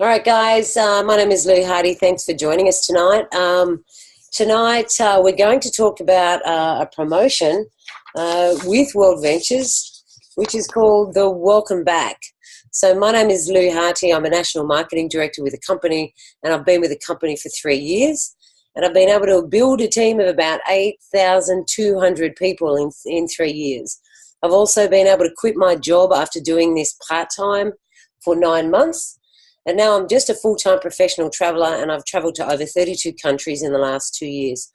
All right, guys. My name is Lou Harty. Thanks for joining us tonight. Tonight, we're going to talk about a promotion with WorldVentures, which is called the Welcome Back. So my name is Lou Harty. I'm a national marketing director with a company, and I've been with the company for 3 years. And I've been able to build a team of about 8,200 people in 3 years. I've also been able to quit my job after doing this part-time for 9 months. And now I'm just a full-time professional traveller, and I've travelled to over 32 countries in the last 2 years.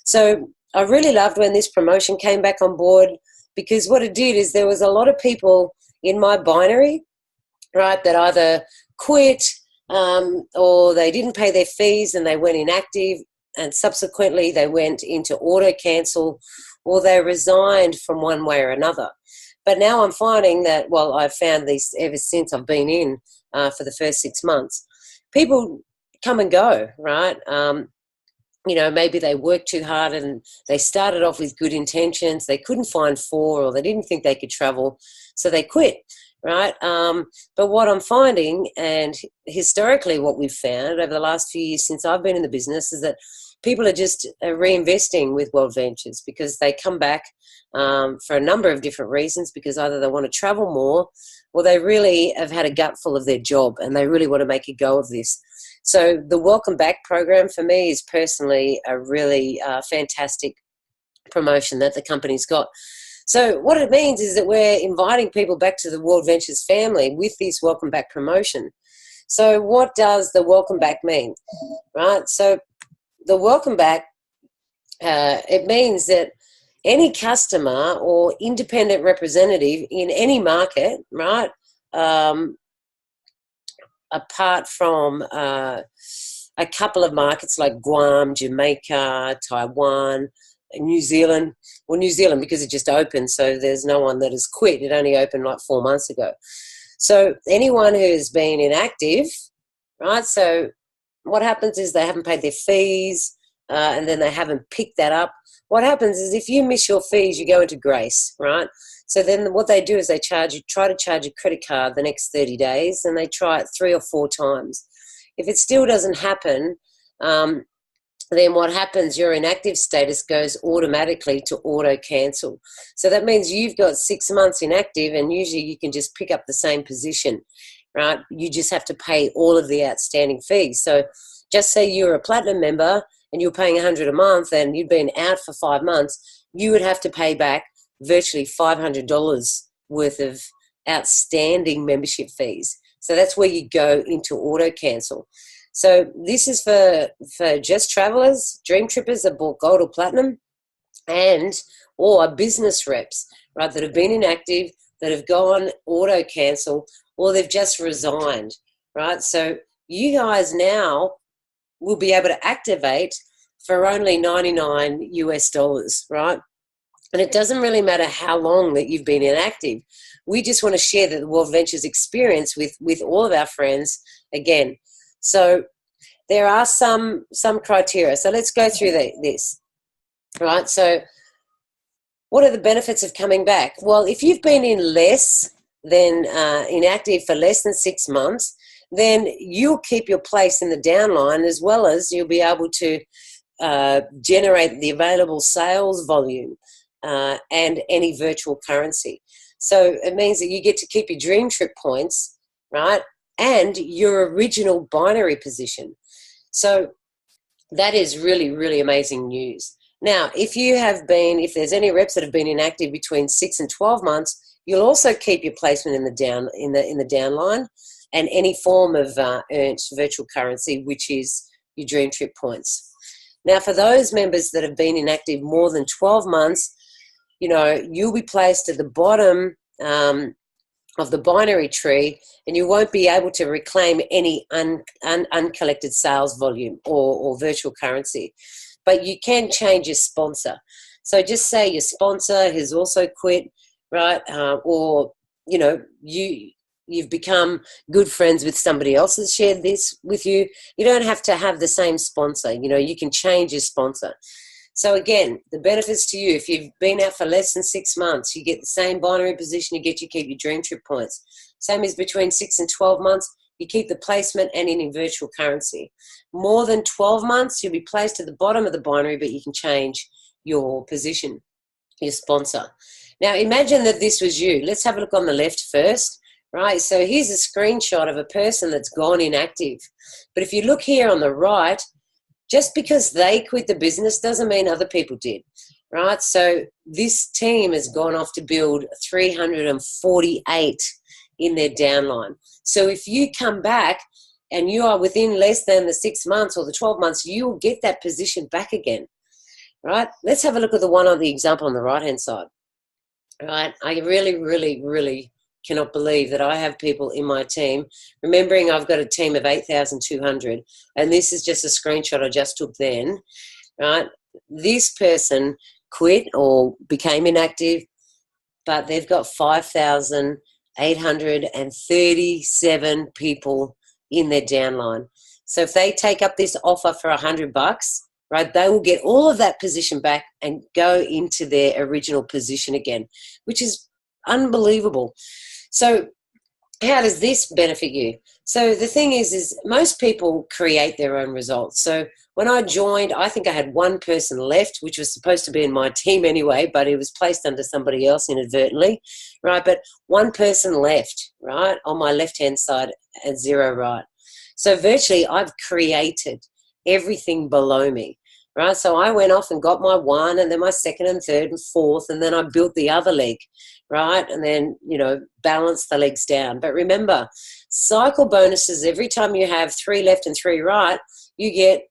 So I really loved when this promotion came back on board, because what it did is there was a lot of people in my binary, right, that either quit or they didn't pay their fees and they went inactive, and subsequently they went into auto cancel, or they resigned from one way or another. But now I'm finding that, well, I've found this ever since I've been in for the first 6 months. People come and go, right? Maybe they worked too hard and they started off with good intentions. They couldn't find four, or they didn't think they could travel, so they quit, right? But what I'm finding, and historically what we've found over the last few years since I've been in the business, is that people are just reinvesting with WorldVentures, because they come back for a number of different reasons, because either they want to travel more, or they really have had a gut full of their job and they really want to make a go of this. So the Welcome Back program for me is personally a really fantastic promotion that the company's got. So what it means is that we're inviting people back to the WorldVentures family with this Welcome Back promotion. So what does the Welcome Back mean, right? So the Welcome Back, it means that any customer or independent representative in any market, right, apart from a couple of markets like Guam, Jamaica, Taiwan, New Zealand. Well, New Zealand, because it just opened, so there's no one that has quit. It only opened like 4 months ago. So anyone who has been inactive, right, so what happens is they haven't paid their fees, and then they haven't picked that up. What happens is if you miss your fees, you go into grace, right? So then what they do is they try to charge a credit card the next 30 days, and they try it 3 or 4 times. If it still doesn't happen, then what happens, your inactive status goes automatically to auto cancel. So that means you've got 6 months inactive, and usually you can just pick up the same position, right? You just have to pay all of the outstanding fees. So just say you're a platinum member and you're paying $100 a month and you've been out for 5 months, you would have to pay back virtually $500 worth of outstanding membership fees. So that's where you go into auto cancel. So this is for just travelers, dream trippers that bought gold or platinum, or business reps, right, that have been inactive, that have gone auto cancel, or they've just resigned, right? So you guys now will be able to activate for only $99 US, right? And it doesn't really matter how long that you've been inactive. We just want to share the WorldVentures experience with all of our friends again. So there are some criteria. So let's go through this, right? So what are the benefits of coming back? Well, if you've been in less than inactive for less than 6 months, then you'll keep your place in the downline, as well as you'll be able to generate the available sales volume and any virtual currency. So it means that you get to keep your dream trip points, right, and your original binary position. So that is really, really amazing news. Now, if there's any reps that have been inactive between 6 and 12 months, you'll also keep your placement in the downline and any form of earned virtual currency, which is your dream trip points. Now, for those members that have been inactive more than 12 months, you'll be placed at the bottom of the binary tree, and you won't be able to reclaim any uncollected sales volume or virtual currency. But you can change your sponsor. So just say your sponsor has also quit, right? Or, you've become good friends with somebody else that's shared this with you. You don't have to have the same sponsor. You can change your sponsor. So again, the benefits to you, if you've been out for less than 6 months, you get the same binary position, you keep your dream trip points. Same as between 6 and 12 months, you keep the placement and in virtual currency. More than 12 months, you'll be placed at the bottom of the binary, but you can change your position, your sponsor. Now, imagine that this was you. Let's have a look on the left first, right? So here's a screenshot of a person that's gone inactive. But if you look here on the right, just because they quit the business doesn't mean other people did, right? So this team has gone off to build 348 in their downline. So if you come back and you are within less than the 6 months or the 12 months, you will get that position back again, right? Let's have a look at the one on the example on the right-hand side, right? I really, really, really cannot believe that I have people in my team, remembering I've got a team of 8,200, and this is just a screenshot I just took then, right? This person quit or became inactive, but they've got 5,837 people in their downline. So if they take up this offer for $100, right, they will get all of that position back and go into their original position again, which is unbelievable. So how does this benefit you? So the thing is most people create their own results. So when I joined, I think I had one person left, which was supposed to be in my team anyway, but it was placed under somebody else inadvertently, right? But one person left, right, on my left-hand side at 0 right. So virtually I've created everything below me, right? So I went off and got my one, and then my second and third and fourth, and then I built the other leg, right? And then, you know, balance the legs down. But remember, cycle bonuses, every time you have 3 left and 3 right, you get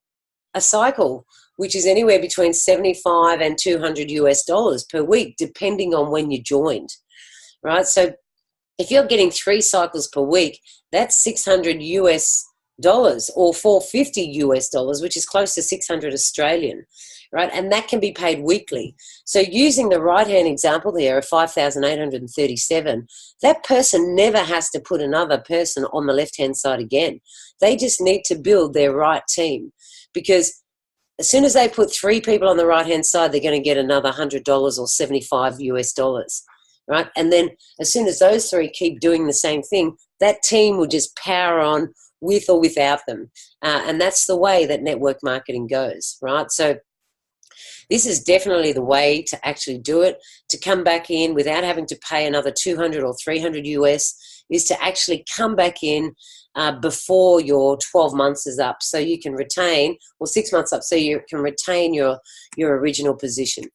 a cycle, which is anywhere between $75 and $200 per week, depending on when you joined, right? So if you're getting 3 cycles per week, that's $600 or $450, which is close to 600 Australian, right? And that can be paid weekly. So using the right-hand example there of 5,837, that person never has to put another person on the left-hand side again. They just need to build their right team, because as soon as they put 3 people on the right-hand side, they're going to get another $100 or $75, right? And then as soon as those 3 keep doing the same thing, that team will just power on with or without them. And that's the way that network marketing goes, right? So this is definitely the way to actually do it, to come back in without having to pay another $200 or $300, is to actually come back in before your 12 months is up, so you can retain, or 6 months up, so you can retain your original position.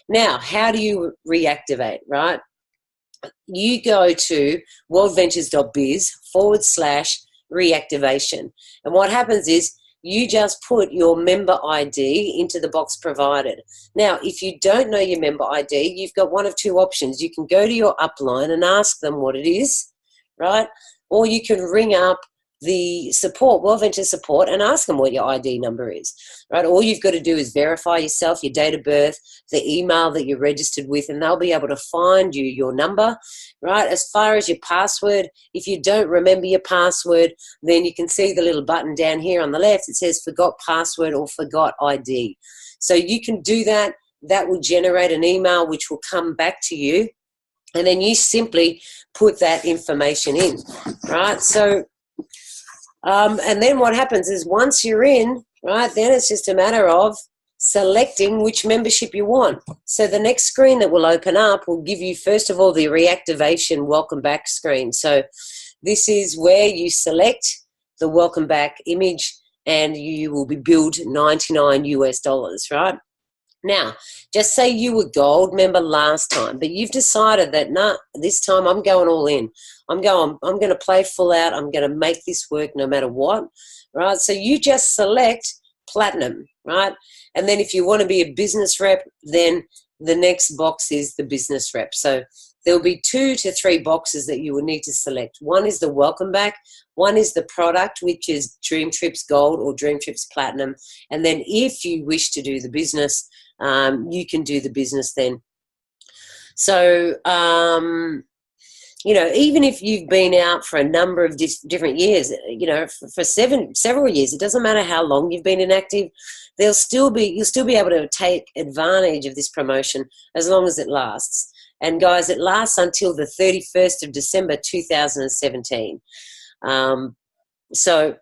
Now, how do you reactivate, right? You go to worldventures.biz/reactivation. And what happens is you just put your member ID into the box provided. Now, if you don't know your member ID, you've got one of 2 options. You can go to your upline and ask them what it is, right? Or you can ring up the support, WorldVentures support, and ask them what your ID number is, right? All you've got to do is verify yourself, your date of birth, the email that you're registered with, and they'll be able to find you your number, right? As far as your password, if you don't remember your password, then you can see the little button down here on the left. It says forgot password or forgot ID. So you can do that. That will generate an email which will come back to you, and then you simply put that information in, right? So and then what happens is once you're in, right, then it's just a matter of selecting which membership you want. So the next screen that will open up will give you, first of all, the reactivation welcome back screen. So this is where you select the welcome back image, and you will be billed $99, right? Now, just say you were gold member last time, but you've decided that, nah, this time I'm going all in. I'm going to play full out. I'm going to make this work no matter what, right? So you just select platinum, right? And then if you want to be a business rep, then the next box is the business rep. So there'll be 2 to 3 boxes that you will need to select. One is the welcome back. One is the product, which is Dream Trips Gold or Dream Trips Platinum. And then if you wish to do the business, you can do the business then. So, you know, even if you've been out for a number of different years, you know, for several years, it doesn't matter how long you've been inactive, you'll still be able to take advantage of this promotion as long as it lasts. And guys, it lasts until the 31st of December 2017. So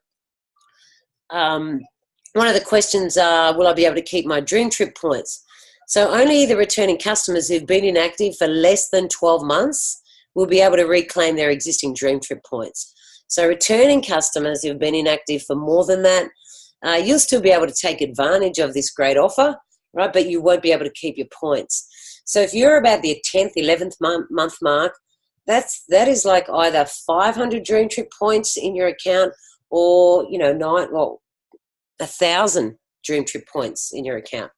one of the questions are, will I be able to keep my dream trip points? So only the returning customers who've been inactive for less than 12 months will be able to reclaim their existing dream trip points. So returning customers who've been inactive for more than that, you'll still be able to take advantage of this great offer, right? But you won't be able to keep your points. So if you're about the 10th, 11th month mark, that is like either 500 dream trip points in your account, or 1,000 dream trip points in your account.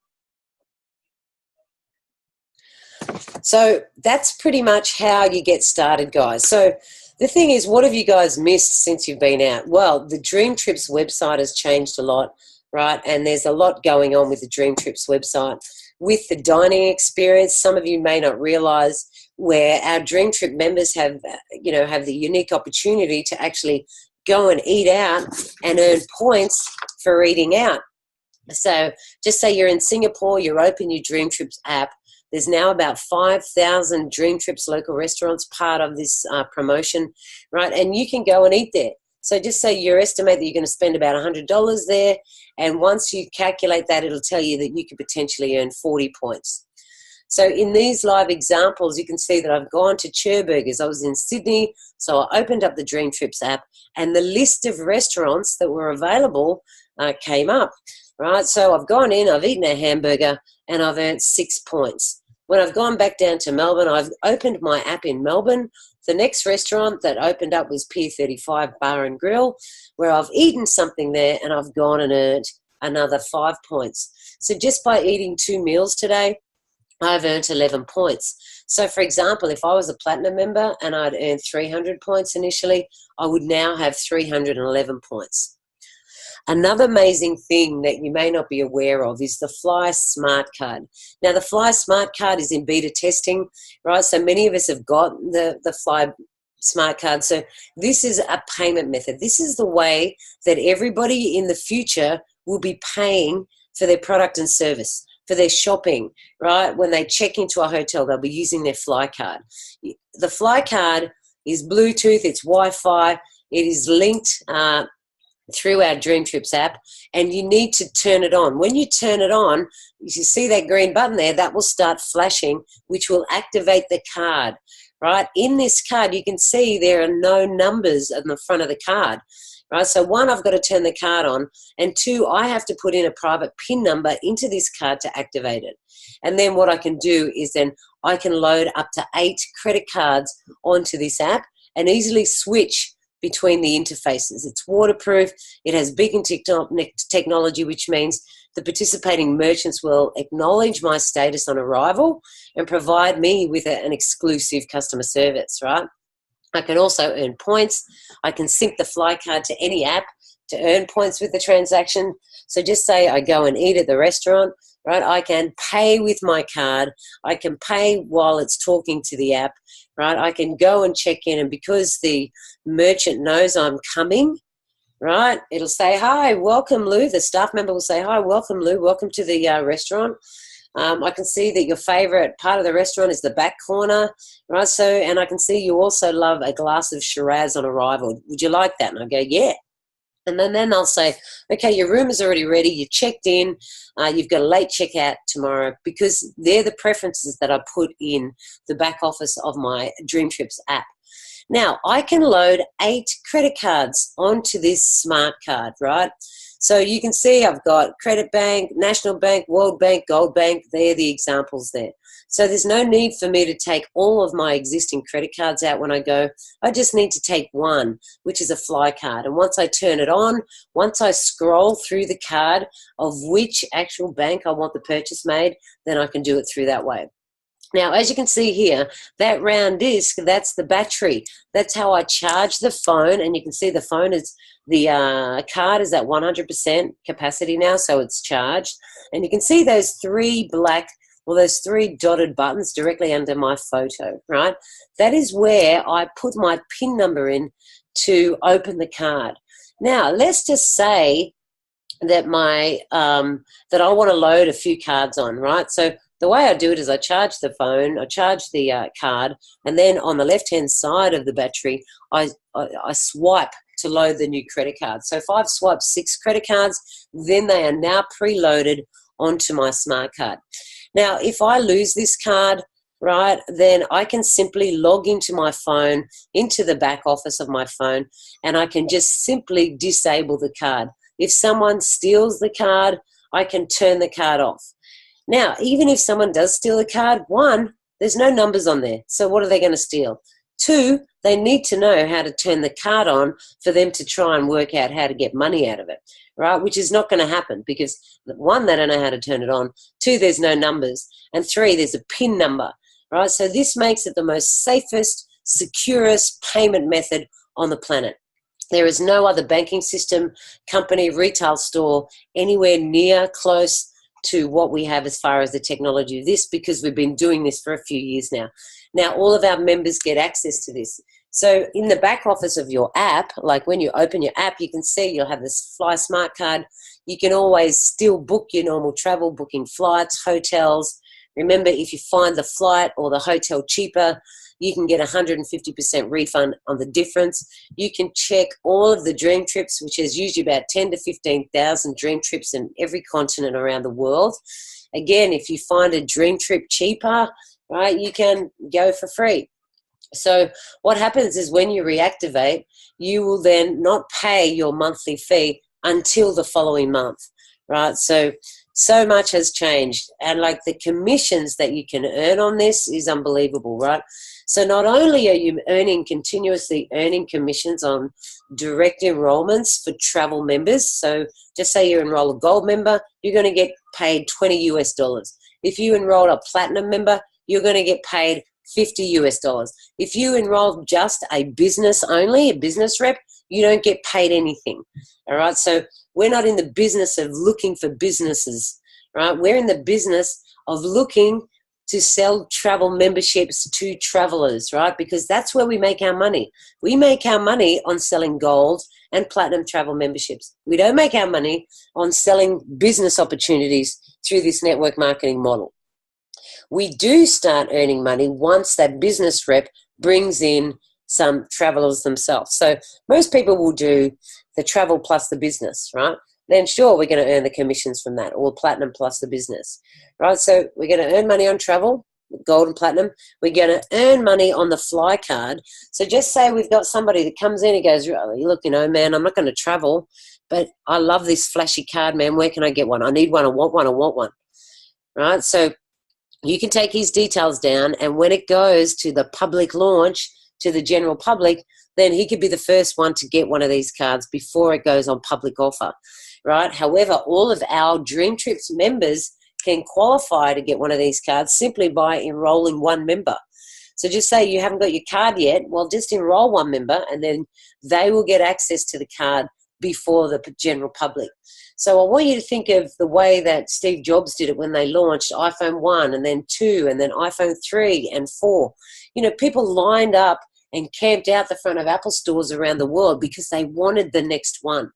So that's pretty much how you get started, guys. So the thing is, what have you guys missed since you've been out? Well, the Dream Trips website has changed a lot, right? And there's a lot going on with the Dream Trips website. With the dining experience, some of you may not realize, where our Dream Trip members have the unique opportunity to actually go and eat out and earn points for eating out. So just say you're in Singapore, you open your Dream Trips app. There's now about 5,000 Dream Trips local restaurants part of this promotion, right? And you can go and eat there. So just say you estimate that you're going to spend about $100 there, and once you calculate that, it'll tell you that you could potentially earn 40 points. So in these live examples, you can see that I've gone to Cherburgers. I was in Sydney, so I opened up the Dream Trips app, and the list of restaurants that were available came up, right? So I've gone in, I've eaten a hamburger, and I've earned 6 points. When I've gone back down to Melbourne, I've opened my app in Melbourne. The next restaurant that opened up was Pier 35 Bar and Grill, where I've eaten something there, and I've gone and earned another 5 points. So just by eating 2 meals today, I've earned 11 points. So, for example, if I was a Platinum member and I'd earned 300 points initially, I would now have 311 points. Another amazing thing that you may not be aware of is the Fly Smart Card. Now, the Fly Smart Card is in beta testing, right? So many of us have got the Fly Smart Card. So this is a payment method. This is the way that everybody in the future will be paying for their product and service, for their shopping, right? When they check into a hotel, they'll be using their Fly Card. The Fly Card is Bluetooth, it's Wi-Fi, it is linked through our Dream Trips app, and you need to turn it on. When you turn it on, you see that green button there, that will start flashing, which will activate the card, right? In this card, you can see there are no numbers on the front of the card, right? So one, I've got to turn the card on, and two, I have to put in a private PIN number into this card to activate it. And then what I can do is then I can load up to 8 credit cards onto this app and easily switch between the interfaces. It's waterproof, it has beacon technology, which means the participating merchants will acknowledge my status on arrival and provide me with an exclusive customer service, right? I can also earn points. I can sync the Fly Card to any app to earn points with the transaction. So just say I go and eat at the restaurant, right? I can pay with my card. I can pay while it's talking to the app, right? I can go and check in, and because the merchant knows I'm coming, right, it'll say, hi, welcome, Lou. The staff member will say, hi, welcome, Lou. Welcome to the restaurant. I can see that your favorite part of the restaurant is the back corner, right? So, and I can see you also love a glass of Shiraz on arrival. Would you like that? And I go, yeah. And then they'll say, okay, your room is already ready, you checked in, you've got a late checkout tomorrow, because they're the preferences that I put in the back office of my Dream Trips app. Now, I can load 8 credit cards onto this smart card, right? So you can see I've got Credit Bank, National Bank, World Bank, Gold Bank. They're the examples there. So there's no need for me to take all of my existing credit cards out when I go. I just need to take one, which is a Fly Card. And once I turn it on, once I scroll through the card of which actual bank I want the purchase made, then I can do it through that way. Now, as you can see here, that round disc, that's the battery. That's how I charge the phone, and you can see the phone is, the card is at 100% capacity now, so it's charged. And you can see those 3 black, well, those 3 dotted buttons directly under my photo, right? That is where I put my PIN number in to open the card. Now, let's just say that my that I want to load a few cards on, right? So the way I do it is I charge the phone, I charge the card, and then on the left-hand side of the battery, I swipe to load the new credit card. So if I've swiped 6 credit cards, then they are now preloaded onto my smart card. Now, if I lose this card, right, then I can simply log into my phone, into the back office of my phone, and I can just simply disable the card. If someone steals the card, I can turn the card off. Now, even if someone does steal a card, 1, there's no numbers on there. So what are they going to steal? 2, they need to know how to turn the card on for them to try and work out how to get money out of it, right? Which is not going to happen because 1, they don't know how to turn it on. 2, there's no numbers. And 3, there's a PIN number, right? So this makes it the most safest, securest payment method on the planet. There is no other banking system, company, retail store anywhere near close to what we have as far as the technology of this, because we've been doing this for a few years now. Now, all of our members get access to this. So in the back office of your app, like when you open your app, you can see you'll have this Fly Smart card. You can always still book your normal travel, booking flights, hotels. Remember, if you find the flight or the hotel cheaper, you can get 150% refund on the difference. You can check all of the dream trips, which is usually about 10 to 15,000 dream trips in every continent around the world. Again, if you find a dream trip cheaper, right, you can go for free. So what happens is when you reactivate, you will then not pay your monthly fee until the following month, right? So much has changed, and like the commissions that you can earn on this is unbelievable, right? So not only are you continuously earning commissions on direct enrollments for travel members. So just say you enroll a gold member, you're going to get paid $20 US. If you enroll a platinum member, you're going to get paid $50 US. If you enroll just a business only, a business rep, you don't get paid anything. All right. So we're not in the business of looking for businesses, right? We're in the business of looking to sell travel memberships to travelers, right? Because that's where we make our money. We make our money on selling gold and platinum travel memberships. We don't make our money on selling business opportunities through this network marketing model. We do start earning money once that business rep brings in some travelers themselves. So most people will do the travel plus the business, right? Then sure, we're going to earn the commissions from that, or platinum plus the business, right? So we're going to earn money on travel, gold and platinum. We're going to earn money on the Fly card. So just say we've got somebody that comes in and goes, look, man, I'm not going to travel, but I love this flashy card, man. Where can I get one? I need one. I want one, right? So you can take his details down, and when it goes to the public launch, to the general public, then he could be the first one to get one of these cards before it goes on public offer, right? However, all of our Dream Trips members can qualify to get one of these cards simply by enrolling one member. So just say you haven't got your card yet, well, just enroll one member, and then they will get access to the card before the general public. So I want you to think of the way that Steve Jobs did it when they launched iPhone 1 and then 2 and then iPhone 3 and 4. People lined up and camped out the front of Apple stores around the world because they wanted the next one.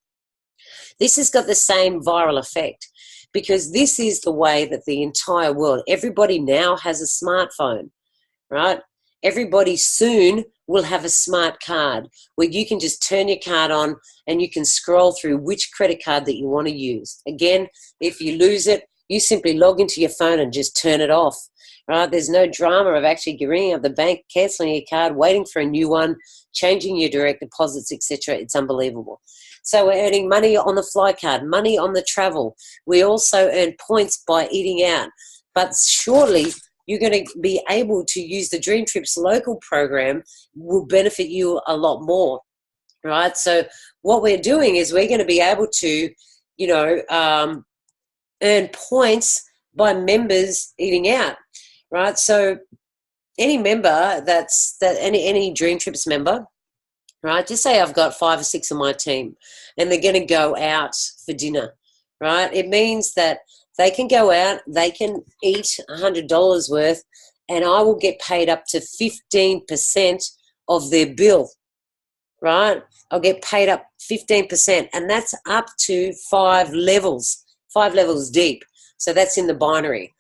This has got the same viral effect because this is the way that the entire world, everybody now has a smartphone, right? Everybody soon will have a smart card where you can just turn your card on and you can scroll through which credit card that you want to use. Again, if you lose it, you simply log into your phone and just turn it off, right? There's no drama of actually ringing up the bank, cancelling your card, waiting for a new one, changing your direct deposits, etc. It's unbelievable. So we're earning money on the Fly card, money on the travel. We also earn points by eating out. But shortly, you're going to be able to use the Dream Trips local program, will benefit you a lot more, right? So what we're doing is we're going to be able to, earn points by members eating out, right? So any member any Dream Trips member, right? Just say I've got 5 or 6 of my team and they're going to go out for dinner, right? It means that they can go out, they can eat $100 worth, and I will get paid up to 15% of their bill, right? I'll get paid up 15%, and that's up to 5 levels deep. So that's in the binary.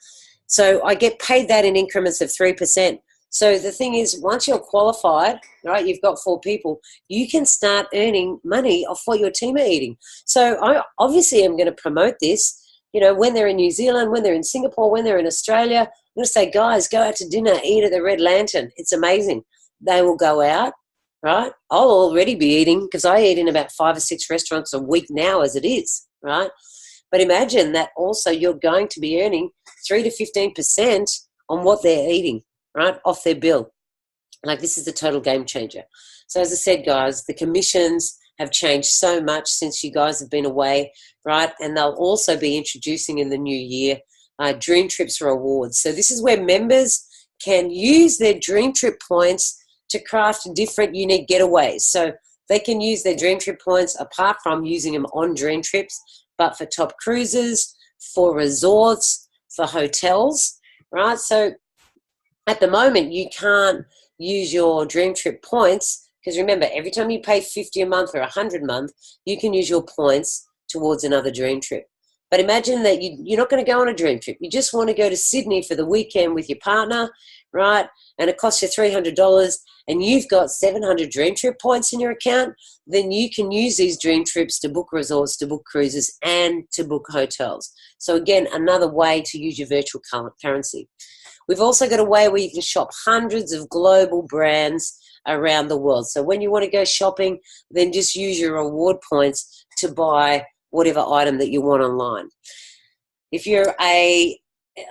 So I get paid that in increments of 3%. So the thing is, once you're qualified, right, you've got 4 people, you can start earning money off what your team are eating. So I obviously am going to promote this, when they're in New Zealand, when they're in Singapore, when they're in Australia. I'm going to say, guys, go out to dinner, eat at the Red Lantern. It's amazing. They will go out, right? I'll already be eating because I eat in about 5 or 6 restaurants a week now as it is, right? But imagine that also you're going to be earning 3 to 15% on what they're eating, right, off their bill. Like, this is the total game changer. So as I said, guys, the commissions have changed so much since you guys have been away, right? And they'll also be introducing in the new year Dream Trips rewards. So this is where members can use their Dream Trip points to craft different unique getaways. So they can use their Dream Trip points apart from using them on Dream Trips, but for top cruises, for resorts, for hotels, right? So at the moment, you can't use your Dream Trip points because remember, every time you pay $50 a month or $100 a month, you can use your points towards another Dream Trip. But imagine that you're not going to go on a Dream Trip. You just want to go to Sydney for the weekend with your partner, right? And it costs you $300 and you've got 700 Dream Trip points in your account, then you can use these Dream Trips to book resorts, to book cruises, and to book hotels. So again, another way to use your virtual currency. We've also got a way where you can shop hundreds of global brands around the world. So when you want to go shopping, then just use your reward points to buy whatever item that you want online. If you're a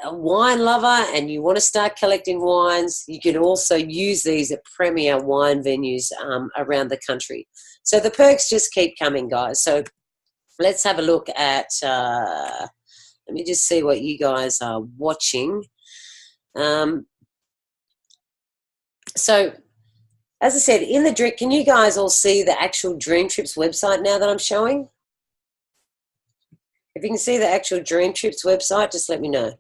wine lover and you want to start collecting wines, you can also use these at premier wine venues around the country. So the perks just keep coming, guys. So let's have a look at, let me just see what you guys are watching. So as I said, in the drink, can you guys all see the actual Dream Trips website now that I'm showing? If you can see the actual Dream Trips website, just let me know.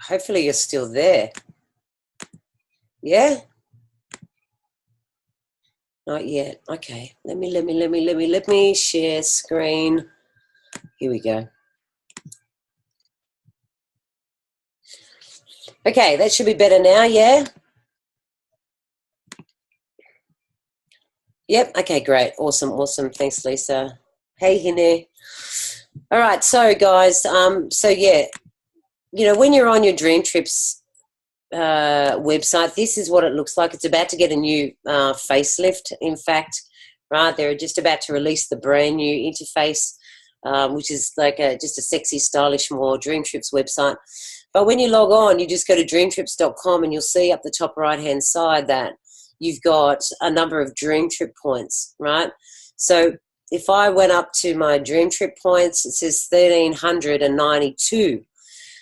Hopefully you're still there. Yeah? Not yet. Okay. Let me share screen. Here we go. Okay, that should be better now, yeah? Yep, okay, great. Awesome. Thanks, Lisa. Hey, Hine. All right, so guys, so yeah, when you're on your Dream Trips website, this is what it looks like. It's about to get a new facelift, in fact, right? They're just about to release the brand new interface, which is like just a sexy, stylish, more Dream Trips website. But when you log on, you just go to dreamtrips.com and you'll see up the top right-hand side that you've got a number of Dream Trip points, right? So if I went up to my Dream Trip points, it says 1,392.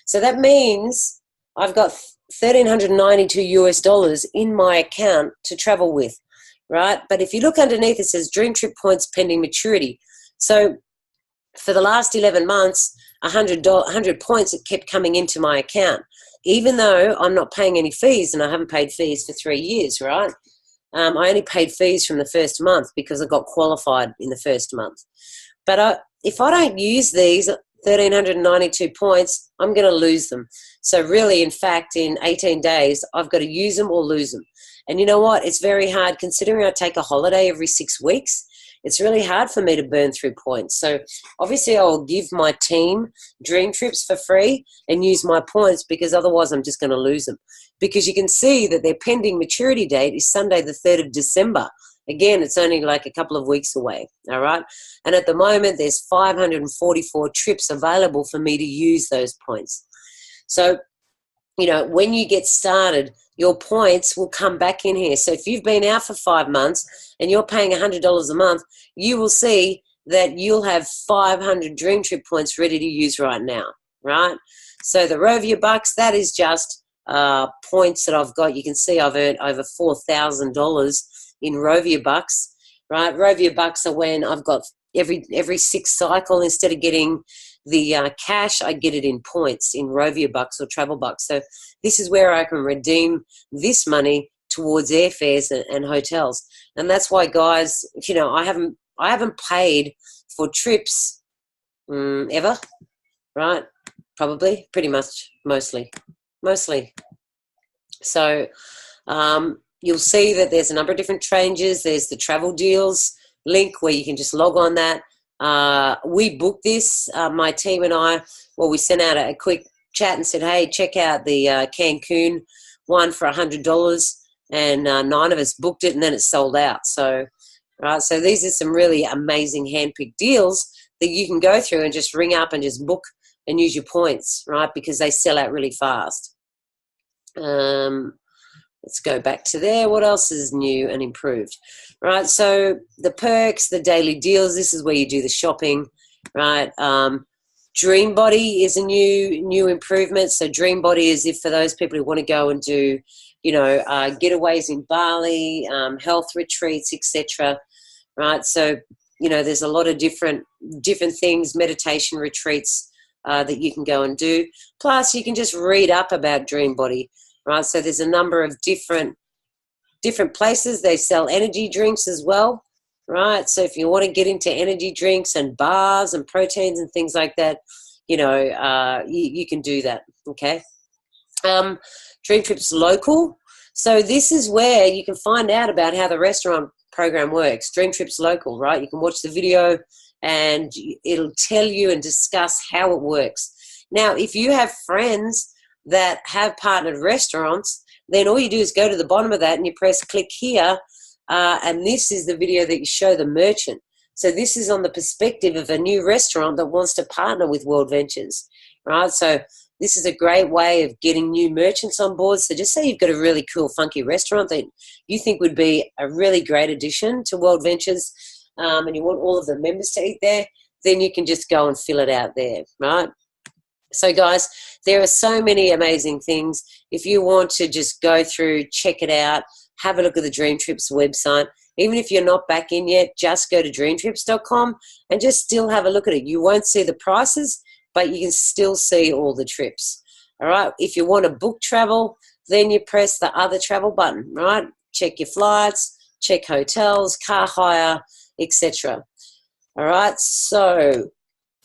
So that means I've got $1,392 in my account to travel with, right? But if you look underneath, it says Dream Trip points pending maturity. So for the last 11 months, 100 points that kept coming into my account, even though I'm not paying any fees, and I haven't paid fees for 3 years, right? I only paid fees from the first month because I got qualified in the first month. But if I don't use these 1,392 points, I'm going to lose them. So really, in fact, in 18 days, I've got to use them or lose them. And you know what? It's very hard considering I take a holiday every 6 weeks. It's really hard for me to burn through points. So obviously I will give my team Dream Trips for free and use my points because otherwise I'm just going to lose them. Because you can see that their pending maturity date is Sunday the 3rd of December. Again, it's only like a couple of weeks away, all right? And at the moment, there's 544 trips available for me to use those points. So, when you get started, your points will come back in here. So if you've been out for 5 months and you're paying $100 a month, you will see that you'll have 500 Dream Trip points ready to use right now, right? So the Rovia Bucks, that is just points that I've got. You can see I've earned over $4,000 in Rovia Bucks, right? Rovia Bucks are when I've got every 6 cycle, instead of getting the cash, I get it in points, in Rovia Bucks or Travel Bucks. So this is where I can redeem this money towards airfares and hotels. And that's why, guys, you know, I haven't paid for trips ever, right? Probably, pretty much, mostly. So you'll see that there's a number of different changes. There's the travel deals link where you can just log on that. We booked this, my team and I, well, we sent out a quick chat and said, hey, check out the Cancun one for $100, and 9 of us booked it, and then it sold out. So, right, so these are some really amazing hand-picked deals that you can go through and just ring up and just book and use your points, right, because they sell out really fast. Let's go back to there. What else is new and improved? Right, so the perks, the daily deals, this is where you do the shopping, right? Dream Body is a new improvement. So Dream Body is if for those people who want to go and do, you know, getaways in Bali, health retreats, etc. Right, so you know, there's a lot of different things, meditation retreats that you can go and do. Plus, you can just read up about Dream Body. Right, so there's a number of different places. They sell energy drinks as well, right? So if you want to get into energy drinks and bars and proteins and things like that, you know, you can do that, okay? Dream Trips Local. So this is where you can find out about how the restaurant program works. Dream Trips Local, right? You can watch the video and it'll tell you and discuss how it works. Now, if you have friends that have partnered restaurants, then all you do is go to the bottom of that and you press click here, and this is the video that you show the merchant. So this is on the perspective of a new restaurant that wants to partner with WorldVentures, right? So this is a great way of getting new merchants on board. So just say you've got a really cool, funky restaurant that you think would be a really great addition to WorldVentures, and you want all of the members to eat there, then you can just go and fill it out there, right? So guys, there are so many amazing things. If you want to just go through, check it out, have a look at the Dream Trips website. Even if you're not back in yet, just go to dreamtrips.com and just still have a look at it. You won't see the prices, but you can still see all the trips. All right, if you want to book travel, then you press the other travel button, right? Check your flights, check hotels, car hire, etc. All right, so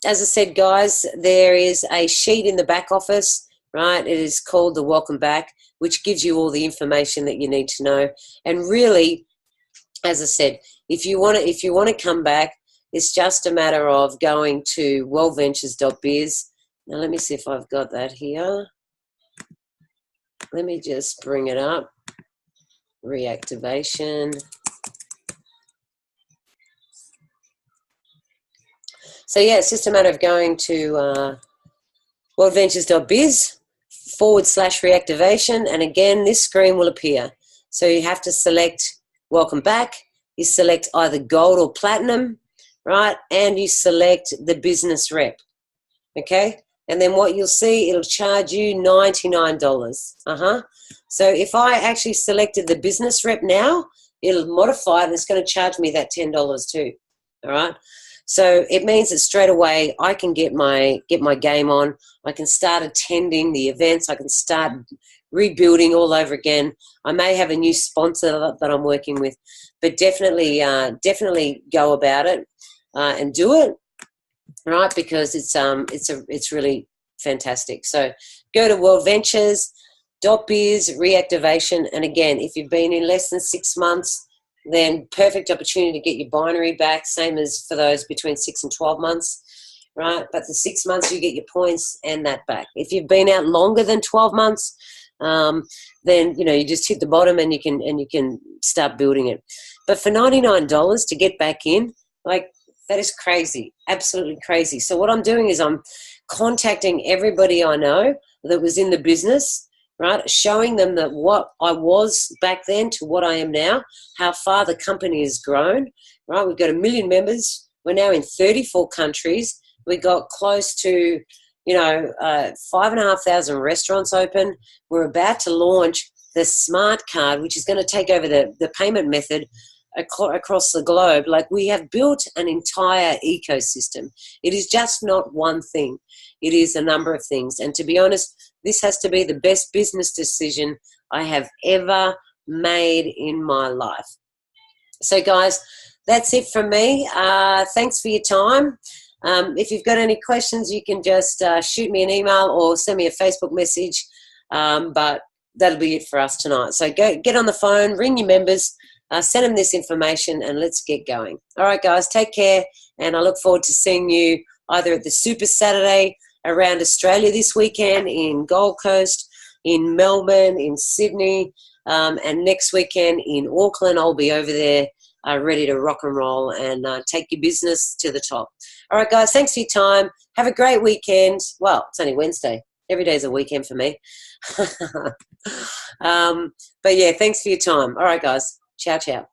as I said, guys, there is a sheet in the back office, right? It is called the Welcome Back, which gives you all the information that you need to know. And really, as I said, if you want to come back, it's just a matter of going to worldventures.biz. Now, let me see if I've got that here. Let me just bring it up. Reactivation. So, yeah, it's just a matter of going to worldventures.biz/reactivation. And again, this screen will appear. So you have to select Welcome Back. You select either Gold or Platinum, right? And you select the business rep, okay? And then what you'll see, it'll charge you $99. So if I actually selected the business rep now, it'll modify it and it's going to charge me that $10 too, all right? So it means that straight away I can get my game on. I can start attending the events. I can start rebuilding all over again. I may have a new sponsor that I'm working with, but definitely go about it and do it, right? Because it's really fantastic. So go to worldventures.biz reactivation, and again, if you've been in less than 6 months, then perfect opportunity to get your binary back, same as for those between 6 and 12 months, right? But the 6 months, you get your points and that back. If you've been out longer than 12 months, then, you know, you just hit the bottom and you can start building it. But for $99 to get back in, like, that is crazy, absolutely crazy. So what I'm doing is I'm contacting everybody I know that was in the business, right? Showing them that what I was back then to what I am now, how far the company has grown, right? We've got 1 million members. We're now in 34 countries. We got close to, 5,500 restaurants open. We're about to launch the smart card, which is going to take over the payment method across the globe. Like, we have built an entire ecosystem. It is just not one thing. It is a number of things. And to be honest, this has to be the best business decision I have ever made in my life. So guys, that's it from me. Thanks for your time. If you've got any questions, you can just shoot me an email or send me a Facebook message. But that'll be it for us tonight. So go get on the phone, ring your members, send them this information, and let's get going. All right, guys, take care, and I look forward to seeing you either at the Super Saturday around Australia this weekend, in Gold Coast, in Melbourne, in Sydney, and next weekend in Auckland. I'll be over there ready to rock and roll and take your business to the top. All right, guys, thanks for your time. Have a great weekend. Well, it's only Wednesday. Every day's a weekend for me. But yeah, thanks for your time. All right, guys. Ciao, ciao.